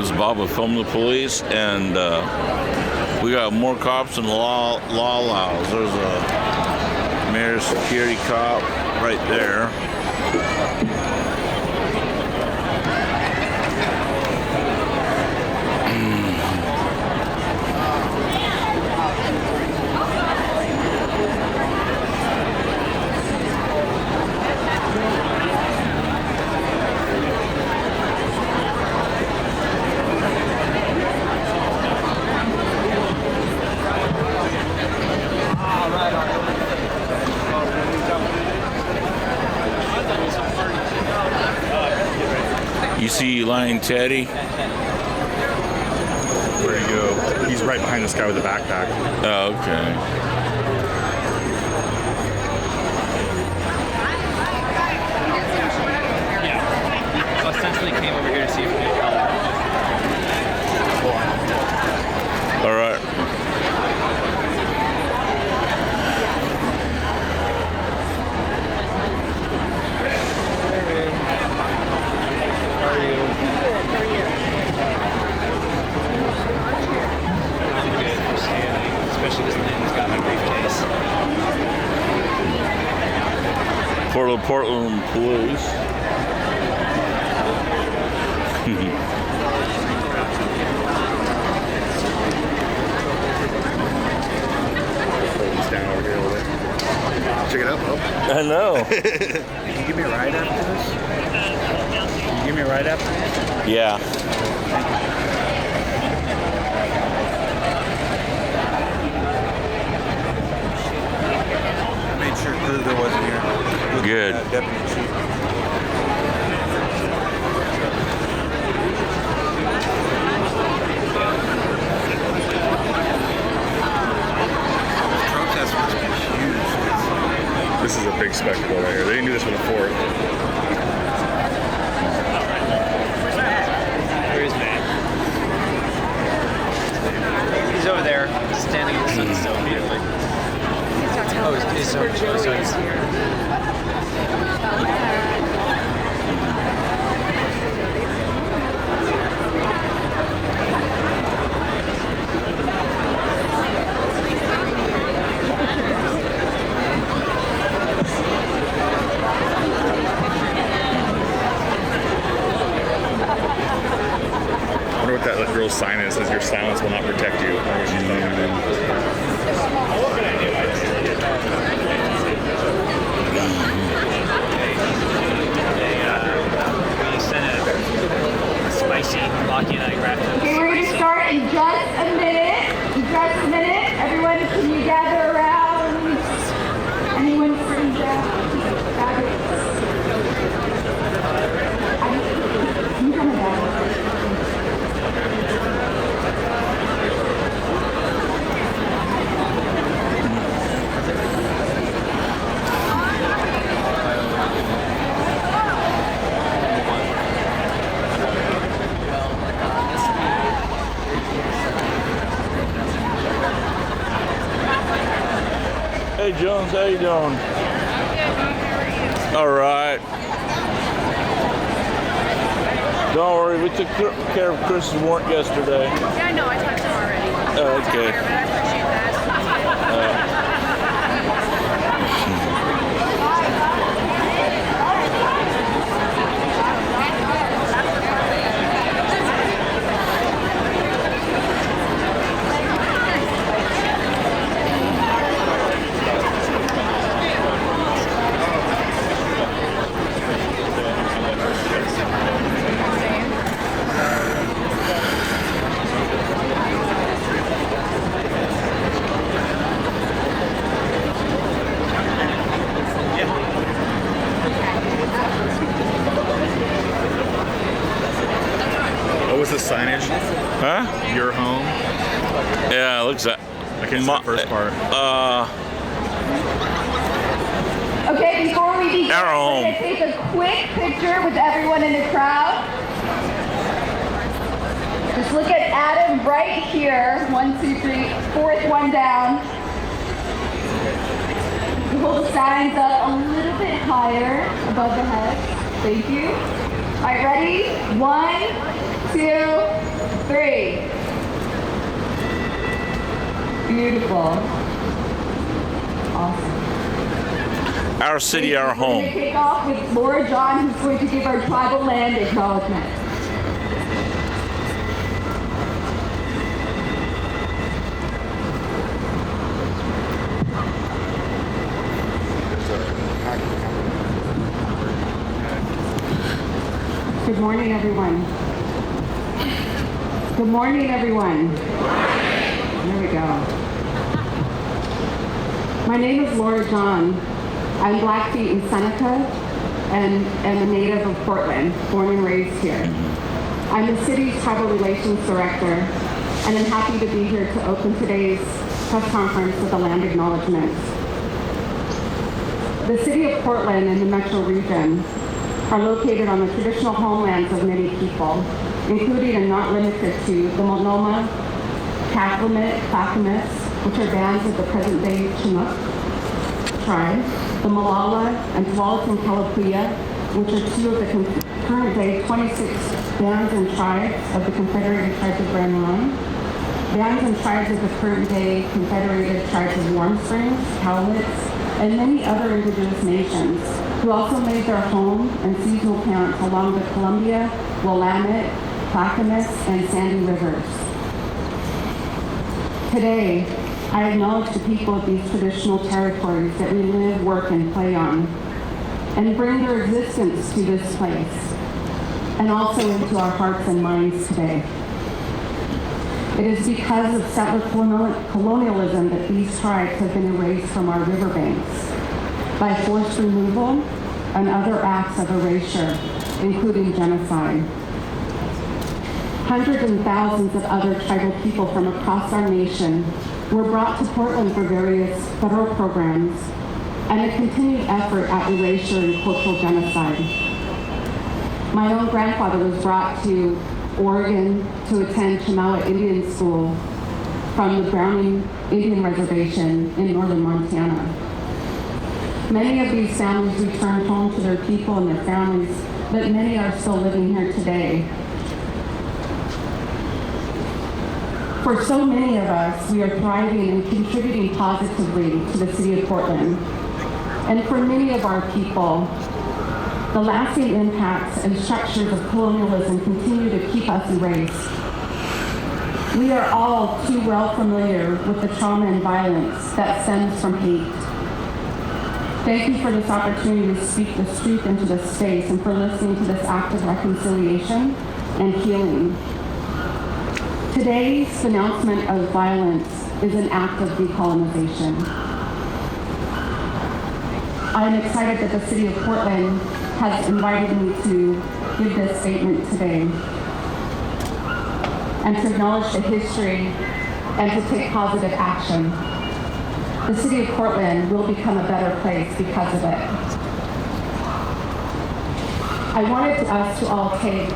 This is Bob with Film the Police, and we got more cops and law laws. There's a mayor's security cop right there. You see Lion Teddy? Where'd he go? He's right behind this guy with the backpack. Oh, okay. Yeah. So essentially came over here to see if we could help. All right. Especially this man's got my briefcase. For the Portland Police. He's down over here a little bit. Check it out, Bob. I know. Can you give me a ride after this? Can you give me a ride after this? Yeah. Made sure Kruger wasn't here. Good. Deputy Chief. Protest must be huge. This is a big spectacle right here. They didn't do this for the 4th. Where is Matt? He's over there, standing in the sun still immediately. Oh, he's here. I wonder what that little sign is. It says your silence will not protect you. I wonder what she's talking We sent a spicy Locky and I grabbed it. Okay, we're going to start in just a minute. Everyone, can you gather around? Anyone sitting down? You come down. Hey Jones, how you doing? All right. Don't worry, we took care of Chris's warrant yesterday. Yeah, I know. I talked to him already. Oh, okay. But I appreciate that. What was the signage? Huh? Your home? Yeah, it looks like. I can't see the first part. Okay, before we begin, Our we're home. going to take a quick picture with everyone in the crowd. Just look at Adam right here. 1, 2, 3, fourth one down. Hold the signs up a little bit higher above the head. Thank you. right, ready? 1, 2, 3. Beautiful. Awesome. Our city, our We're going to home. kick off with Laura John, who's going to give our tribal land acknowledgement. Good morning, everyone. Good morning, everyone. There we go. My name is Laura John. I'm Blackfeet in Seneca and am a native of Portland, born and raised here. I'm the city's tribal relations director, and I'm happy to be here to open today's press conference with a land acknowledgement. The city of Portland and the metro region are located on the traditional homelands of many people, including and not limited to the Multnomah, Cathlamet, Clackamas, which are bands of the present-day Chinook tribe, the Molalla and Tualatin Kalapuya, which are two of the current-day 26 bands and tribes of the Confederated Tribes of Grand Ronde, bands and tribes of the current-day Confederated Tribes of Warm Springs, Cowlitz, and many other indigenous nations who also made their home and seasonal camps along the Columbia, Willamette, Clackamas, and Sandy rivers. Today, I acknowledge the people of these traditional territories that we live, work, and play on, and bring their existence to this place, and also into our hearts and minds today. It is because of settler colonialism that these tribes have been erased from our riverbanks by forced removal and other acts of erasure, including genocide. Hundreds and thousands of other tribal people from across our nation were brought to Portland for various federal programs and a continued effort at erasure and cultural genocide. My own grandfather was brought to Oregon to attend Chemawa Indian School from the Browning Indian Reservation in northern Montana. Many of these families returned home to their people and their families, but many are still living here today. For so many of us, we are thriving and contributing positively to the city of Portland. And for many of our people, the lasting impacts and structures of colonialism continue to keep us erased. We are all too well familiar with the trauma and violence that stems from hate. Thank you for this opportunity to speak the truth into this space and for listening to this act of reconciliation and healing. Today's denouncement of violence is an act of decolonization. I am excited that the city of Portland has invited me to give this statement today and to acknowledge the history and to take positive action. The city of Portland will become a better place because of it. I wanted us to all take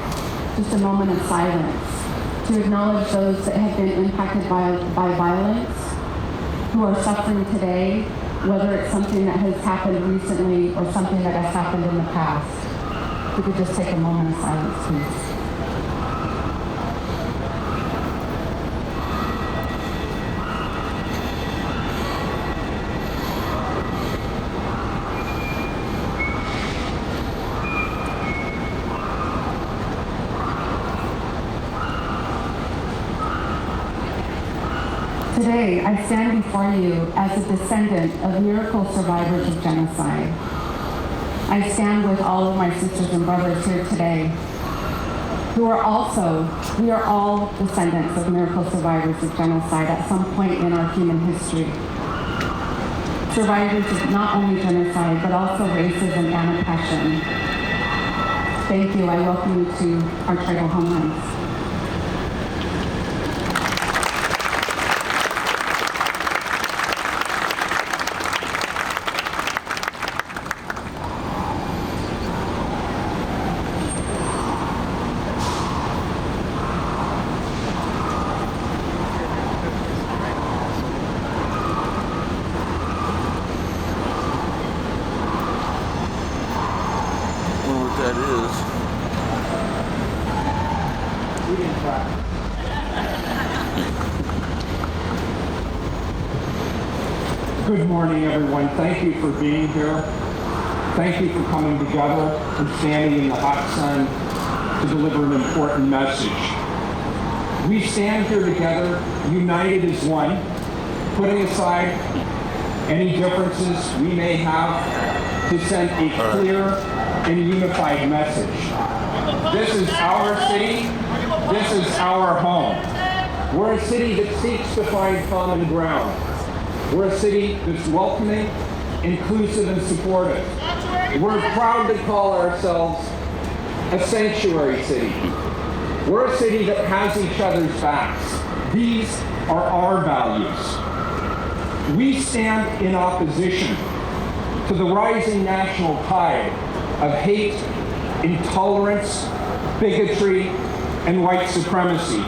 just a moment of silence to acknowledge those that have been impacted by violence, who are suffering today, whether it's something that has happened recently or something that has happened in the past. We could just take a moment of silence, please. Today, I stand before you as a descendant of miracle survivors of genocide. I stand with all of my sisters and brothers here today, we are all descendants of miracle survivors of genocide at some point in our human history. Survivors of not only genocide, but also racism and oppression. Thank you. I welcome you to our tribal homelands. That is. We didn't try. Good morning, everyone. Thank you for being here. Thank you for coming together and standing in the hot sun to deliver an important message. We stand here together, united as one, putting aside any differences we may have to send a clear and unified message. This is our city. This is our home. We're a city that seeks to find common ground. We're a city that's welcoming, inclusive, and supportive. We're proud to call ourselves a sanctuary city. We're a city that has each other's backs. These are our values. We stand in opposition to the rising national tide of hate, intolerance, bigotry, and white supremacy,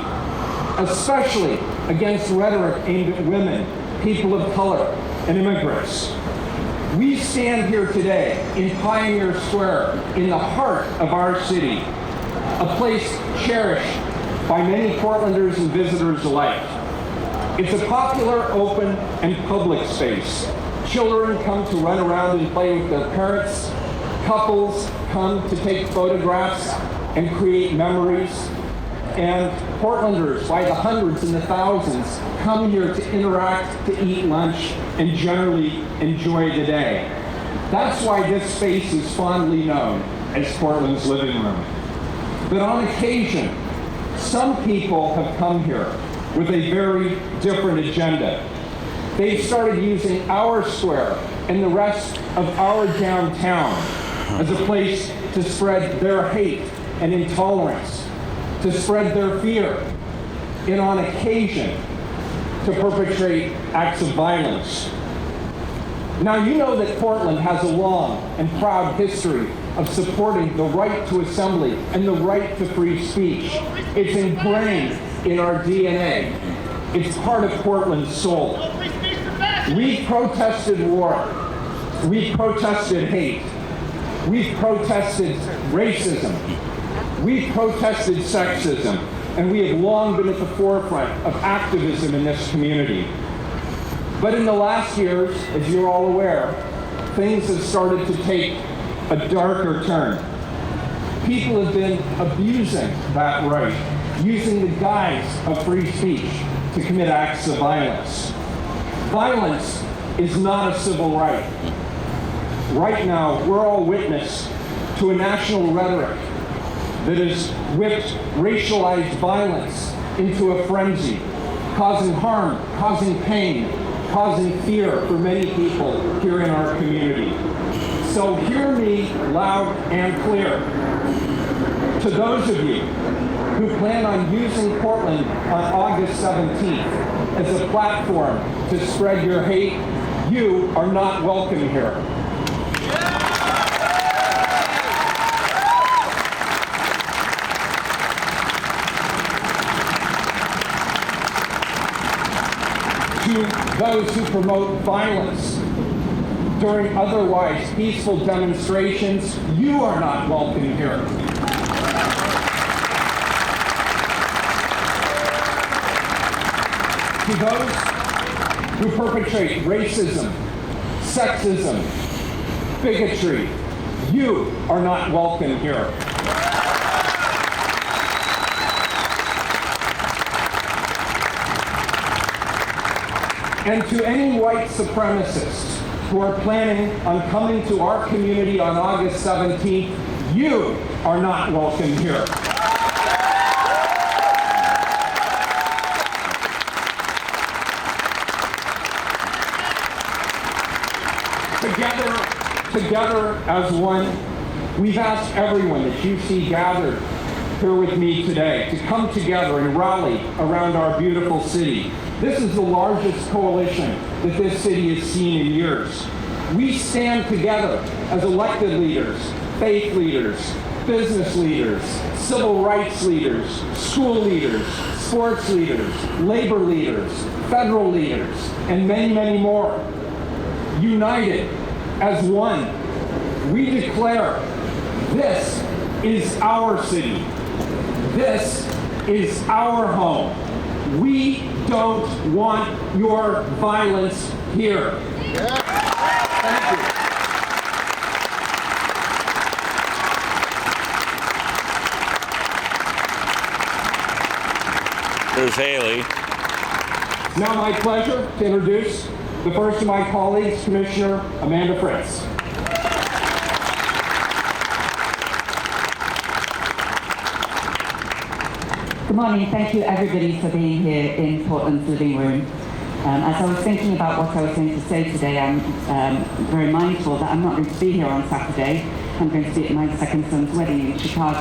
especially against rhetoric aimed at women, people of color, and immigrants. We stand here today in Pioneer Square, in the heart of our city, a place cherished by many Portlanders and visitors alike. It's a popular, open, and public space. Children come to run around and play with their parents. Couples come to take photographs and create memories. And Portlanders, by the hundreds and the thousands, come here to interact, to eat lunch, and generally enjoy the day. That's why this space is fondly known as Portland's living room. But on occasion, some people have come here with a very different agenda. They've started using our square and the rest of our downtown as a place to spread their hate and intolerance, to spread their fear, and on occasion, to perpetrate acts of violence. Now, you know that Portland has a long and proud history of supporting the right to assembly and the right to free speech. It's ingrained in our DNA. It's part of Portland's soul. We protested war. We protested hate. We protested racism. We protested sexism, and we have long been at the forefront of activism in this community. But in the last years, as you're all aware, things have started to take a darker turn. People have been abusing that right, using the guise of free speech to commit acts of violence. Violence is not a civil right. Right now, we're all witness to a national rhetoric that has whipped racialized violence into a frenzy, causing harm, causing pain, causing fear for many people here in our community. So hear me loud and clear. To those of you who plan on using Portland on August 17th as a platform to spread your hate, you are not welcome here. To those who promote violence during otherwise peaceful demonstrations, you are not welcome here. To those who perpetrate racism, sexism, bigotry, you are not welcome here. And to any white supremacists who are planning on coming to our community on August 17th, you are not welcome here. Together as one, we've asked everyone that you see gathered here with me today to come together and rally around our beautiful city. This is the largest coalition that this city has seen in years. We stand together as elected leaders, faith leaders, business leaders, civil rights leaders, school leaders, sports leaders, labor leaders, federal leaders, and many, many more. United as one, we declare this is our city. This is our home. We don't want your violence here. Thank you. There's Haley. Now my pleasure to introduce the first of my colleagues, Commissioner Amanda Fritz. Good morning. Thank you everybody for being here in Portland's living room. As I was thinking about what I was going to say today, I'm very mindful that I'm not going to be here on Saturday. I'm going to be at my second son's wedding in Chicago.